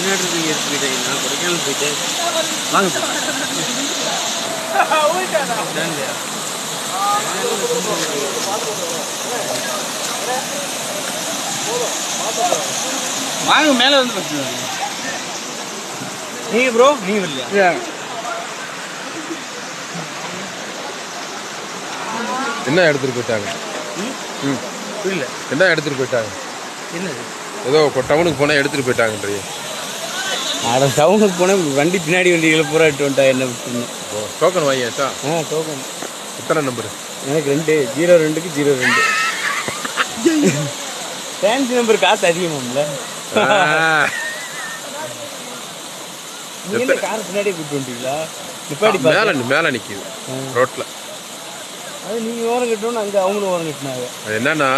தமிழ்நாட்டுக்கு எடுத்து போயிட்டேன். நான் கொடைக்கானல் போயிட்டேன். வாங்க வாங்க மேலே வந்து பார்த்து நீங்கள் ப்ரோ நீங்கள் இல்லையா? என்ன எடுத்துட்டு போயிட்டாங்க? புரியல. என்ன எடுத்துட்டு போயிட்டாங்க? என்னது? ஏதோ டவுனுக்கு போனால் எடுத்துட்டு போயிட்டாங்கன்றீங்க. டவுனுக்கு போனால் வண்டி பின்னாடி வண்டிகளை பூரா இட்டு வந்துட்டா என்ன விட்டுன்னு. டோக்கன் வாங்கியாச்சா? டோக்கன் எத்தனை நம்பரு? எனக்கு 2 02க்கு 02. ஃபேன்சி நம்பர் காசு அதிகமாம்ல. நீங்க கார் பின்னாடியே கூப்பிட்டு வந்துட்டீங்களா? நிப்பாடி மேலே நிற்கிது ரோட்டில். அது நீங்கள் ஓரம் கட்டணும்னு அங்கே அவங்களும் ஓரம் கட்டினாங்க. அது என்னன்னா